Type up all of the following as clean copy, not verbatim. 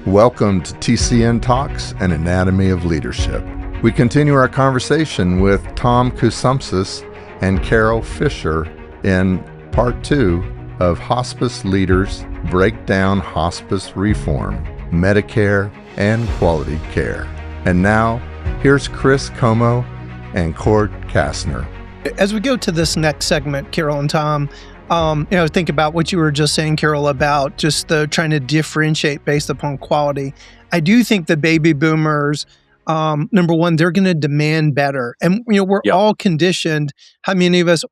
Welcome to TCNTalks, an anatomy of leadership. We continue our conversation with Tom Koutsoumpas and Carole Fisher in part 2 of Hospice Leaders Break Down Hospice Reform, Medicare, and Quality Care. And now, here's Chris Comeaux and Cordt Kassner. As we go to this next segment, Carole and Tom, think about what you were just saying, Carole, about just the trying to differentiate based upon quality. I do think the baby boomers, number one, they're going to demand better. And, we're all conditioned. How many of us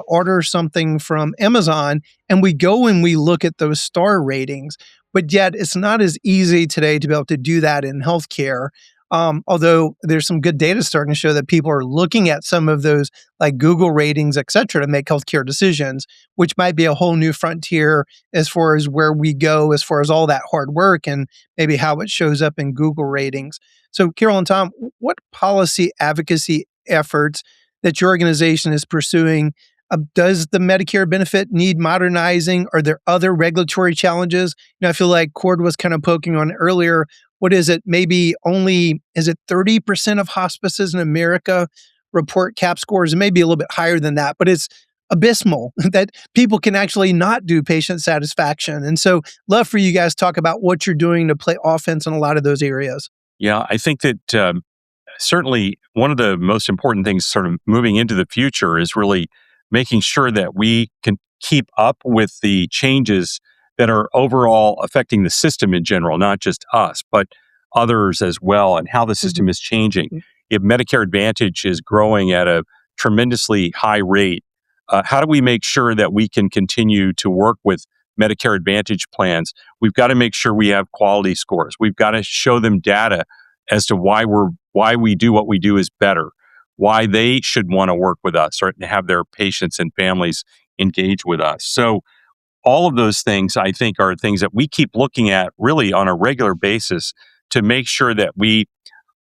order something from Amazon and we go and we look at those star ratings, but yet it's not as easy today to be able to do that in healthcare. Although there's some good data starting to show that people are looking at some of those like Google ratings, et cetera, to make healthcare decisions, which might be a whole new frontier as far as where we go, as far as all that hard work and maybe how it shows up in Google ratings. So Carole and Tom, what policy advocacy efforts that your organization is pursuing? Does the Medicare benefit need modernizing? Are there other regulatory challenges? I feel like Cordt was kind of poking on earlier. What is it? Maybe is it 30% of hospices in America report CAP scores? It may be a little bit higher than that, but it's abysmal that people can actually not do patient satisfaction. And so love for you guys to talk about what you're doing to play offense in a lot of those areas. Yeah, I think that certainly one of the most important things sort of moving into the future is really making sure that we can keep up with the changes that are overall affecting the system in general, not just us, but others as well, and how the system is changing. If Medicare Advantage is growing at a tremendously high rate, how do we make sure that we can continue to work with Medicare Advantage plans? We've got to make sure we have quality scores. We've got to show them data as to why we do what we do is better, why they should want to work with us or have their patients and families engage with us. So all of those things, I think, are things that we keep looking at really on a regular basis to make sure that we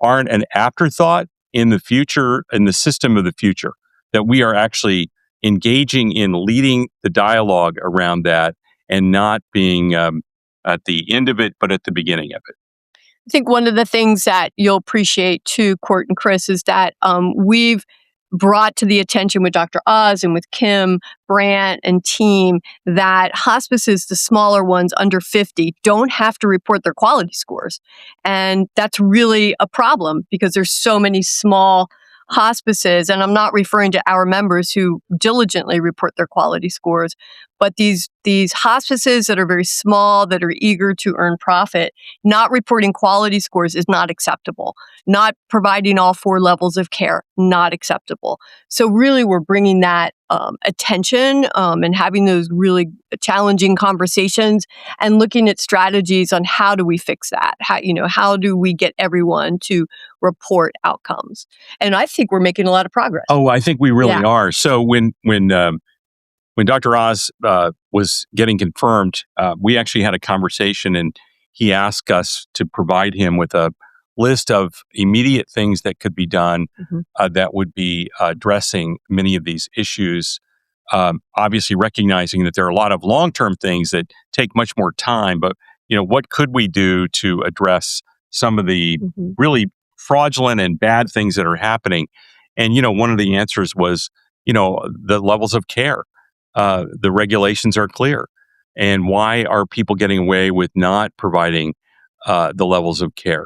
aren't an afterthought in the future, in the system of the future, that we are actually engaging in leading the dialogue around that and not being at the end of it, but at the beginning of it. I think one of the things that you'll appreciate too, Cordt and Chris, is that we've brought to the attention with Dr. Oz and with Kim, Brandt, and team that hospices, the smaller ones under 50, don't have to report their quality scores. And that's really a problem because there's so many small hospices, and I'm not referring to our members who diligently report their quality scores, but these hospices that are very small, that are eager to earn profit, not reporting quality scores is not acceptable. Not providing all 4 levels of care, not acceptable. So really, we're bringing that attention and having those really challenging conversations and looking at strategies on how do we fix that? How do we get everyone to report outcomes? And I think we're making a lot of progress. Oh, I think we really are. So when Dr. Oz was getting confirmed, we actually had a conversation, and he asked us to provide him with a list of immediate things that could be done that would be addressing many of these issues. Obviously, recognizing that there are a lot of long-term things that take much more time, but what could we do to address some of the really fraudulent and bad things that are happening? And one of the answers was the levels of care. The regulations are clear. And why are people getting away with not providing the levels of care?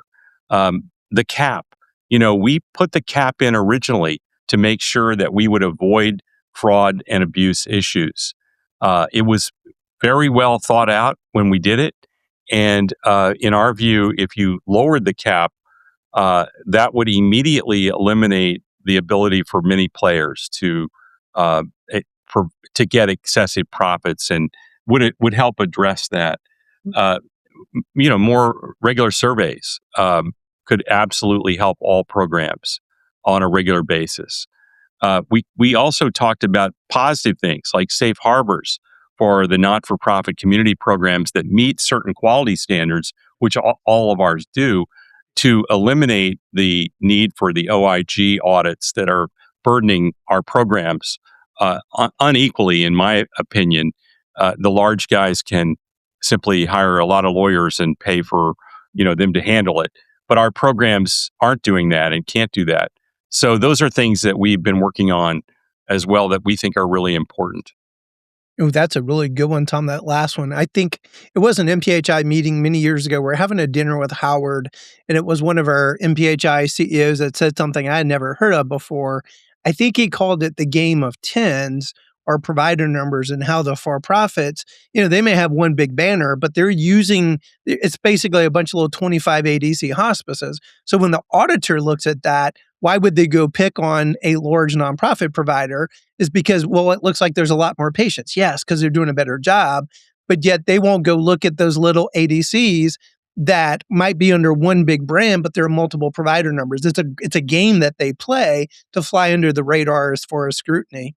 The cap, we put the cap in originally to make sure that we would avoid fraud and abuse issues. It was very well thought out when we did it. And in our view, if you lowered the cap, that would immediately eliminate the ability for many players to get excessive profits, and would help address that. More regular surveys could absolutely help all programs on a regular basis. We also talked about positive things like safe harbors for the not-for-profit community programs that meet certain quality standards, which all of ours do, to eliminate the need for the OIG audits that are burdening our programs unequally, in my opinion. The large guys can simply hire a lot of lawyers and pay for them to handle it. But our programs aren't doing that and can't do that. So those are things that we've been working on as well that we think are really important. Oh, that's a really good one, Tom, that last one. I think it was an MPHI meeting many years ago. We're having a dinner with Howard, and it was one of our MPHI CEOs that said something I had never heard of before. I think he called it the game of tens, or provider numbers, and how the for-profits, they may have one big banner, but they're using, it's basically a bunch of little 25 ADC hospices. So when the auditor looks at that, why would they go pick on a large nonprofit provider? Is because, well, it looks like there's a lot more patients. Yes, because they're doing a better job, but yet they won't go look at those little ADCs that might be under one big brand, but there are multiple provider numbers. It's a game that they play to fly under the radar as far as scrutiny.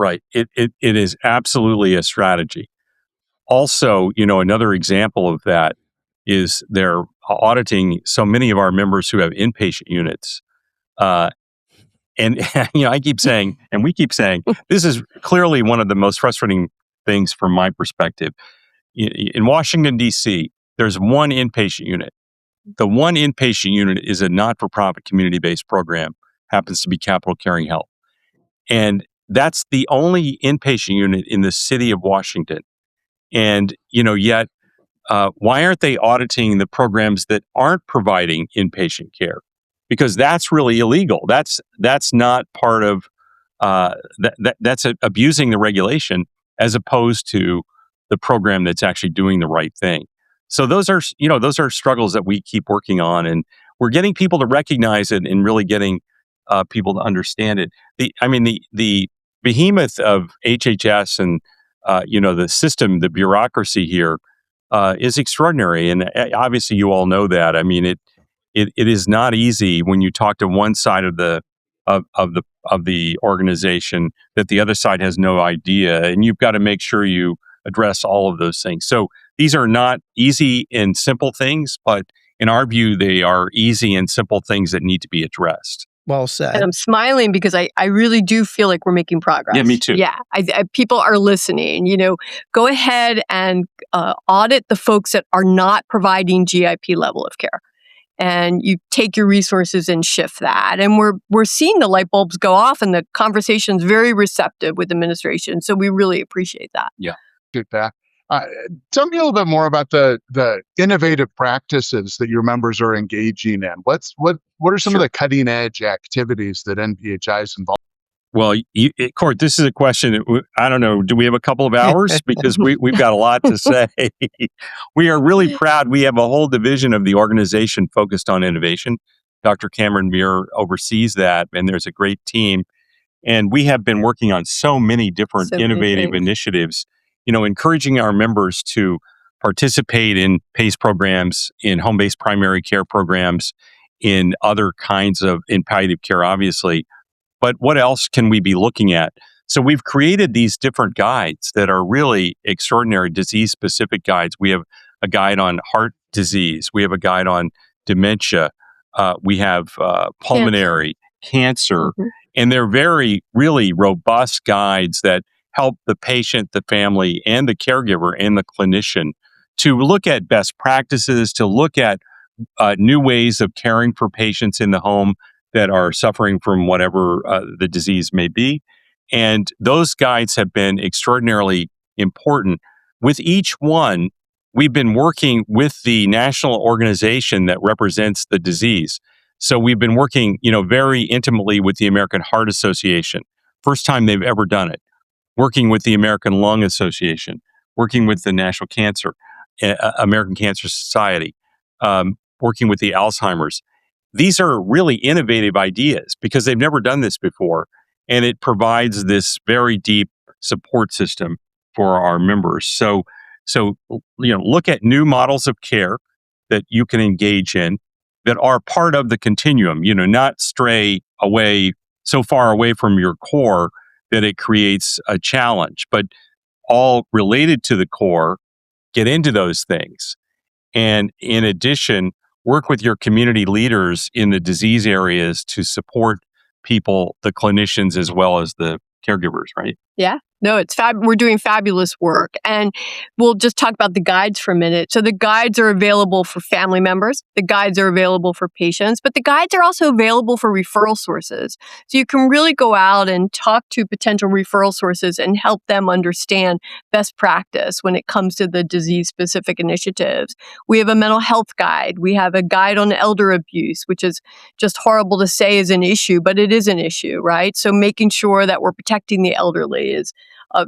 Right. It is absolutely a strategy. Also, another example of that is they're auditing so many of our members who have inpatient units. And I keep saying, and we keep saying, this is clearly one of the most frustrating things from my perspective. In Washington, D.C., there's one inpatient unit. The one inpatient unit is a not-for-profit community-based program, happens to be Capital Caring Health. And that's the only inpatient unit in the city of Washington. And, yet, why aren't they auditing the programs that aren't providing inpatient care? Because that's really illegal. That's not part of, that's abusing the regulation as opposed to the program that's actually doing the right thing. So those are struggles that we keep working on, and we're getting people to recognize it and really getting people to understand it. The behemoth of HHS and the system, the bureaucracy here is extraordinary, and obviously you all know that. I mean, it is not easy when you talk to one side of the organization that the other side has no idea, and you've got to make sure you address all of those things. So these are not easy and simple things, but in our view, they are easy and simple things that need to be addressed. Well said. And I'm smiling because I really do feel like we're making progress. Yeah, me too. Yeah, people are listening. Go ahead and audit the folks that are not providing GIP level of care. And you take your resources and shift that. And we're seeing the light bulbs go off, and the conversation's very receptive with administration. So we really appreciate that. Yeah. Good that. Tell me a little bit more about the innovative practices that your members are engaging in. What are some of the cutting edge activities that NPHI is involved in? Well, Cordt, this is a question. I don't know. Do we have a couple of hours? Because we've got a lot to say. We are really proud. We have a whole division of the organization focused on innovation. Dr. Cameron Muir oversees that, and there's a great team. And we have been working on so many different innovative initiatives, encouraging our members to participate in PACE programs, in home-based primary care programs, in other kinds of, in palliative care, obviously. But what else can we be looking at? So we've created these different guides that are really extraordinary disease-specific guides. We have a guide on heart disease. We have a guide on dementia. We have pulmonary cancer. Mm-hmm. And they're very, really robust guides that help the patient, the family, and the caregiver and the clinician to look at best practices, to look at new ways of caring for patients in the home that are suffering from whatever the disease may be. And those guides have been extraordinarily important. With each one, we've been working with the national organization that represents the disease. So we've been working, very intimately with the American Heart Association. First time they've ever done it. Working with the American Lung Association. Working with the National American Cancer Society. Working with the Alzheimer's. These are really innovative ideas because they've never done this before. And it provides this very deep support system for our members. So look at new models of care that you can engage in that are part of the continuum, not stray away so far away from your core that it creates a challenge, but all related to the core, get into those things. And in addition, work with your community leaders in the disease areas to support people, the clinicians, as well as the caregivers, right? Yeah. No, it's we're doing fabulous work. And we'll just talk about the guides for a minute. So the guides are available for family members. The guides are available for patients, but the guides are also available for referral sources. So you can really go out and talk to potential referral sources and help them understand best practice when it comes to the disease-specific initiatives. We have a mental health guide. We have a guide on elder abuse, which is just horrible to say is an issue, but it is an issue, right? So making sure that we're protecting the elderly is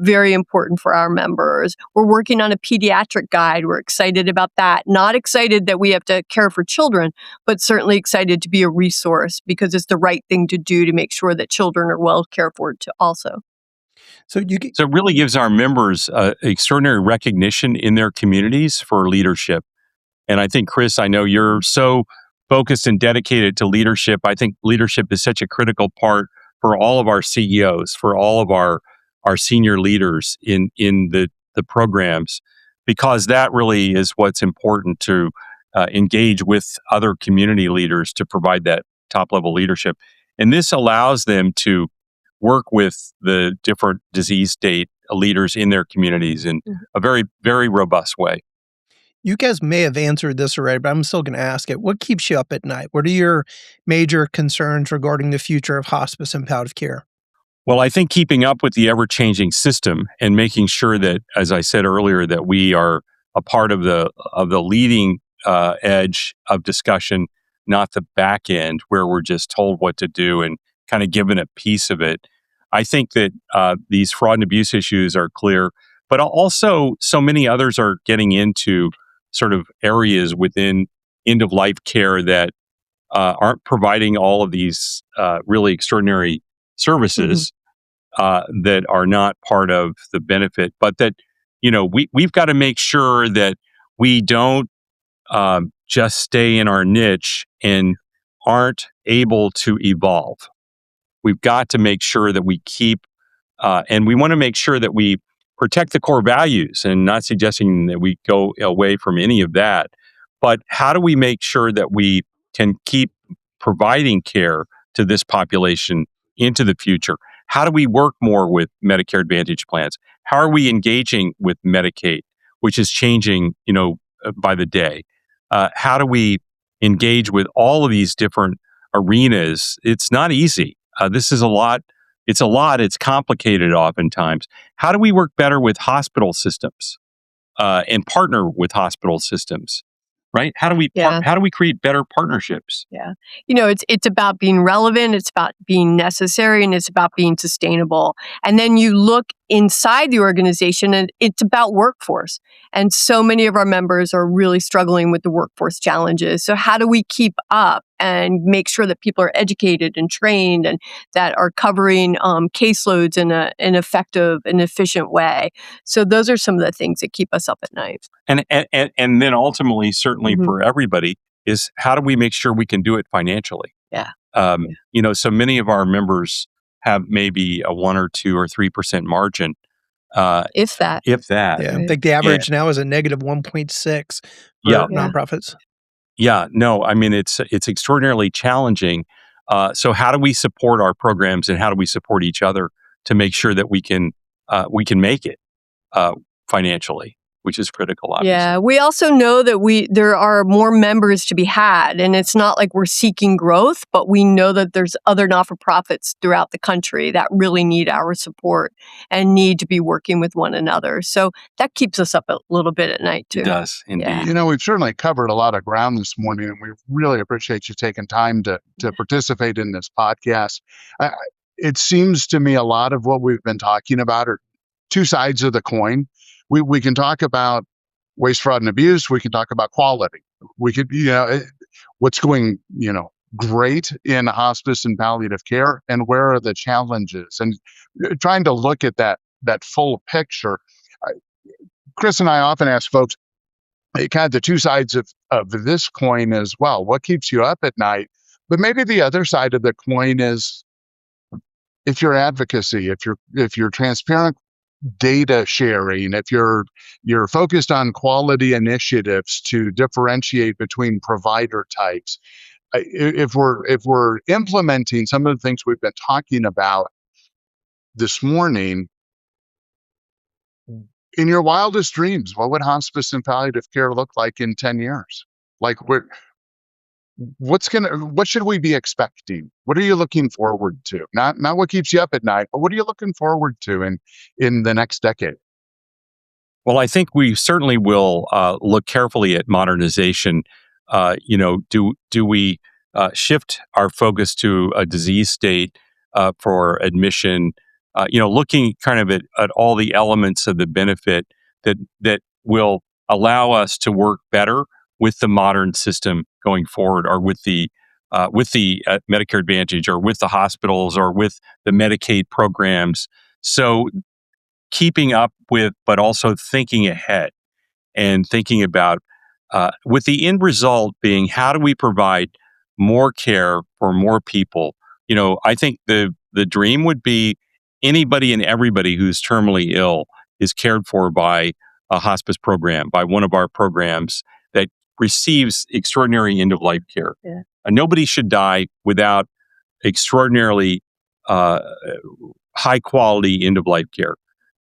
very important for our members. We're working on a pediatric guide. We're excited about that. Not excited that we have to care for children, but certainly excited to be a resource because it's the right thing to do to make sure that children are well cared for too also. So it really gives our members extraordinary recognition in their communities for leadership. And I think, Chris, I know you're so focused and dedicated to leadership. I think leadership is such a critical part for all of our CEOs, for all of our senior leaders in the programs, because that really is what's important to engage with other community leaders to provide that top level leadership. And this allows them to work with the different disease state leaders in their communities in a very, very robust way. You guys may have answered this already, but I'm still going to ask it. What keeps you up at night? What are your major concerns regarding the future of hospice and palliative care? Well, I think keeping up with the ever-changing system and making sure that, as I said earlier, that we are a part of the leading edge of discussion, not the back end where we're just told what to do and kind of given a piece of it. I think that these fraud and abuse issues are clear, but also so many others are getting into sort of areas within end-of-life care that aren't providing all of these really extraordinary services that are not part of the benefit, but that, we've got to make sure that we don't just stay in our niche and aren't able to evolve. We've got to make sure that we keep, and we want to make sure that we protect the core values, and not suggesting that we go away from any of that. But how do we make sure that we can keep providing care to this population into the future? How do we work more with Medicare Advantage plans? How are we engaging with Medicaid, which is changing, by the day? How do we engage with all of these different arenas? It's not easy. This is a lot. It's a lot. It's complicated oftentimes. How do we work better with hospital systems and partner with hospital systems? Right? How do we how do we create better partnerships? Yeah. It's about being relevant, it's about being necessary, and it's about being sustainable. And then you look inside the organization and it's about workforce. And so many of our members are really struggling with the workforce challenges. So how do we keep up and make sure that people are educated and trained and that are covering caseloads in an effective and efficient way? So those are some of the things that keep us up at night. And then ultimately, certainly for everybody, is how do we make sure we can do it financially? Yeah. So many of our members have maybe a 1 or 2 or 3% margin. If that. Yeah, I think the average now is a negative 1.6 for nonprofits. Yeah, no, I mean, it's extraordinarily challenging. So how do we support our programs and how do we support each other to make sure that we can make it financially, which is critical, obviously. Yeah, we also know that there are more members to be had, and it's not like we're seeking growth, but we know that there's other not-for-profits throughout the country that really need our support and need to be working with one another. So that keeps us up a little bit at night, too. It does, indeed. Yeah. We've certainly covered a lot of ground this morning, and we really appreciate you taking time to participate in this podcast. It seems to me a lot of what we've been talking about are two sides of the coin. We can talk about waste, fraud, and abuse. We can talk about quality. We could, what's going, great in hospice and palliative care, and where are the challenges? And trying to look at that full picture. Chris and I often ask folks, kind of the two sides of this coin as well. What keeps you up at night? But maybe the other side of the coin is if you're advocacy, if you're transparent data sharing, if you're focused on quality initiatives to differentiate between provider types, if we're implementing some of the things we've been talking about this morning, In your wildest dreams, what would hospice and palliative care look like in 10 years? Like, what should we be expecting? What are you looking forward to? Not what keeps you up at night, but what are you looking forward to in the next decade? Well, I think we certainly will look carefully at modernization. Do we shift our focus to a disease state for admission? Looking kind of at all the elements of the benefit that will allow us to work better with the modern system going forward, or with the Medicare Advantage, or with the hospitals, or with the Medicaid programs. So keeping up with, but also thinking ahead and thinking about, with the end result being, how do we provide more care for more people? I think the dream would be anybody and everybody who's terminally ill is cared for by a hospice program, by one of our programs that receives extraordinary end of life care. Yeah. Nobody should die without extraordinarily high quality end of life care.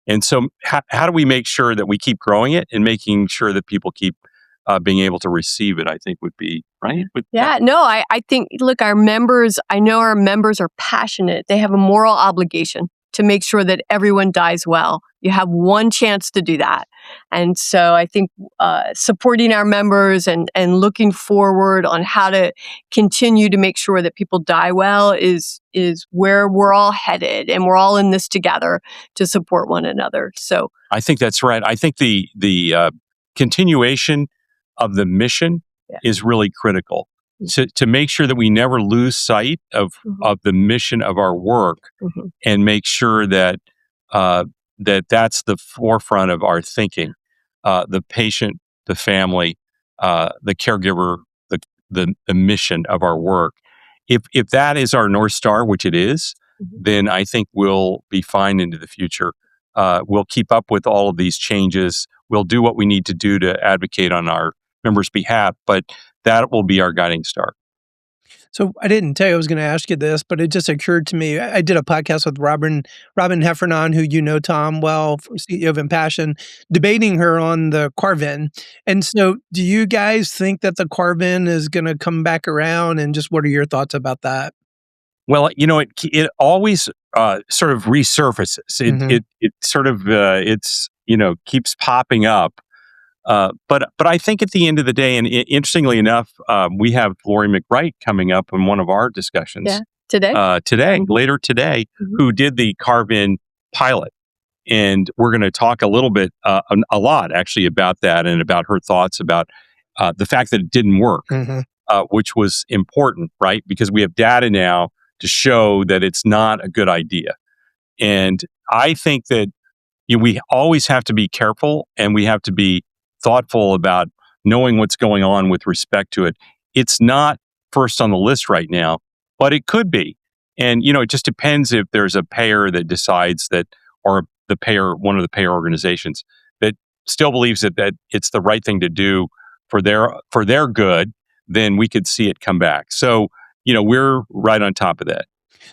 And so how do we make sure that we keep growing it and making sure that people keep being able to receive it, I think would be, right? I think, look, I know our members are passionate. They have a moral obligation to make sure that everyone dies well. You have one chance to do that. And so I think supporting our members and looking forward on how to continue to make sure that people die well is where we're all headed, and we're all in this together to support one another. So I think that's right. I think the continuation of the mission is really critical to make sure that we never lose sight of the mission of our work, and make sure that that's the forefront of our thinking. The patient, the family, the caregiver, the mission of our work. If that is our North Star, which it is, then I think we'll be fine into the future. We'll keep up with all of these changes. We'll do what we need to do to advocate on our members' behalf, but that will be our guiding star. So I didn't tell you I was going to ask you this, but it just occurred to me. I did a podcast with Robin Heffernan, who you know, Tom, well, CEO of Impassion, debating her on the Carve. And so do you guys think that the Carve is going to come back around? And just what are your thoughts about that? Well, it always sort of resurfaces. It sort of keeps popping up. But I think at the end of the day, and interestingly enough, we have Lori McBride coming up in one of our discussions. Yeah, today? Later today, who did the Carve-In pilot. And we're going to talk a little bit, a lot actually, about that, and about her thoughts about the fact that it didn't work, which was important, right? Because we have data now to show that it's not a good idea. And I think that we always have to be careful, and we have to be thoughtful about knowing what's going on with respect to it. It's not first on the list right now, but it could be. And, it just depends if there's a payer that decides that, or one of the payer organizations that still believes that it's the right thing to do for their good, then we could see it come back. So, we're right on top of that.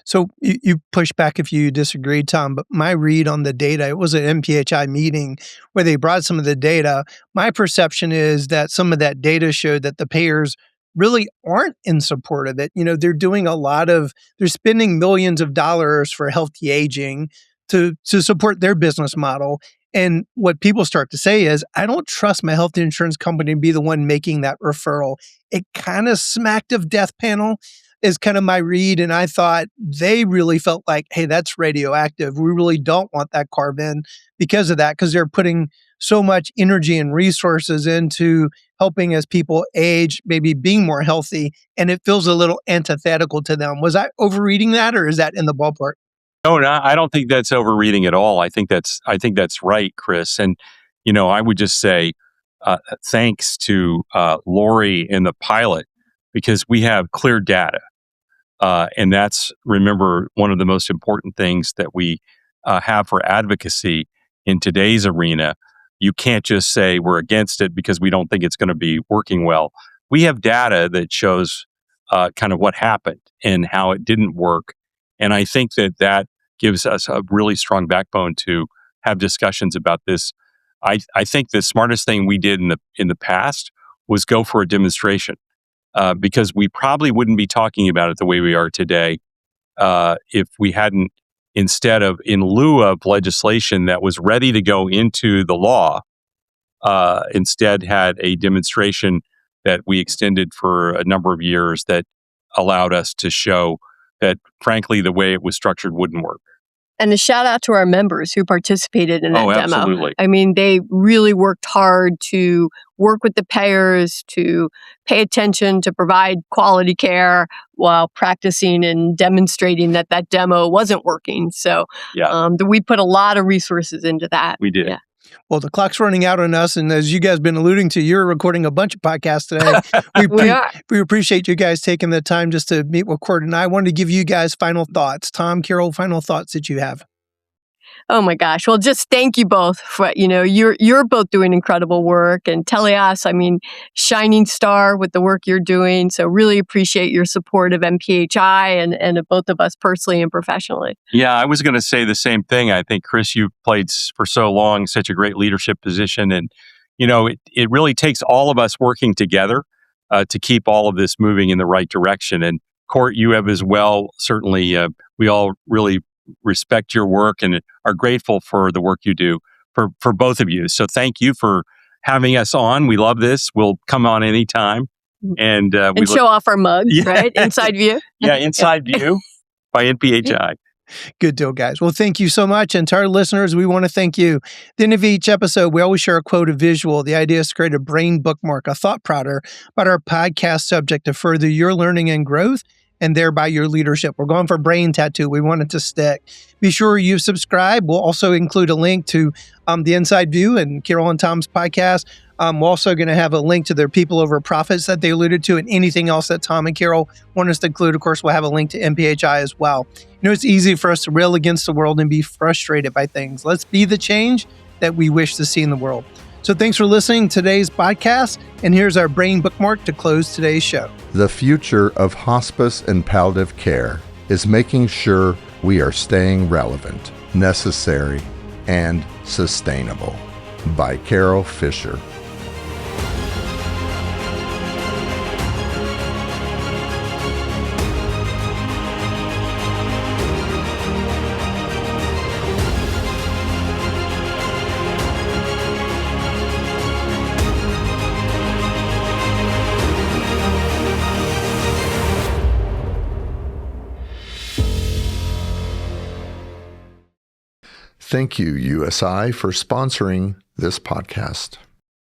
So you push back if you disagree, Tom, but my read on the data, it was an MPHI meeting where they brought some of the data. My perception is that some of that data showed that the payers really aren't in support of it. They're spending millions of dollars for healthy aging to support their business model. And what people start to say is, I don't trust my health insurance company to be the one making that referral. It kind of smacked of death panel is kind of my read. And I thought they really felt like, hey, that's radioactive. We really don't want that Carve-In because of that, because they're putting so much energy and resources into helping as people age, maybe being more healthy. And it feels a little antithetical to them. Was I overreading that, or is that in the ballpark? No, I don't think that's overreading at all. I think that's right, Chris. And, I would just say, thanks to Lori and the pilot, because we have clear data. And that's, remember, one of the most important things that we have for advocacy in today's arena. You can't just say we're against it because we don't think it's going to be working well. We have data that shows kind of what happened and how it didn't work. And I think that gives us a really strong backbone to have discussions about this I think the smartest thing we did in the past was go for a demonstration, because we probably wouldn't be talking about it the way we are today if we hadn't, instead of in lieu of legislation that was ready to go into the law, instead had a demonstration that we extended for a number of years that allowed us to show that, frankly, the way it was structured wouldn't work. And a shout out to our members who participated in that demo. Absolutely. I mean, they really worked hard to work with the payers, to pay attention, to provide quality care while practicing and demonstrating that demo wasn't working. So we put a lot of resources into that. We did. Yeah. Well, the clock's running out on us, and as you guys have been alluding to, you're recording a bunch of podcasts today. We appreciate you guys taking the time just to meet with Cordt, and I wanted to give you guys final thoughts. Tom, Carole, final thoughts that you have. Oh my gosh. Well, just thank you both for, you're both doing incredible work, and Teleas, I mean, shining star with the work you're doing. So really appreciate your support of MPHI and of both of us personally and professionally. Yeah, I was going to say the same thing. I think, Chris, you've played for so long such a great leadership position, and, it really takes all of us working together to keep all of this moving in the right direction. And Cordt, you have as well. Certainly, we all really respect your work and are grateful for the work you do for both of you. So thank you for having us on. We love this. We'll come on anytime. And show off our mugs, right? Inside View. Yeah, Inside View by NPHI. Good deal, guys. Well, thank you so much. And to our listeners, we want to thank you. At the end of each episode, we always share a quote, a visual. The idea is to create a brain bookmark, a thought prouder about our podcast subject to further your learning and growth, and thereby your leadership. We're going for brain tattoo. We want it to stick. Be sure you subscribe. We'll also include a link to the Inside View and Carole and Tom's podcast. We're also going to have a link to their People Over Profits that they alluded to, and anything else that Tom and Carole want us to include. Of course, we'll have a link to MPHI as well. It's easy for us to rail against the world and be frustrated by things. Let's be the change that we wish to see in the world. So thanks for listening to today's podcast, and here's our brain bookmark to close today's show. The future of hospice and palliative care is making sure we are staying relevant, necessary, and sustainable. By Carole Fisher. Thank you, USI, for sponsoring this podcast.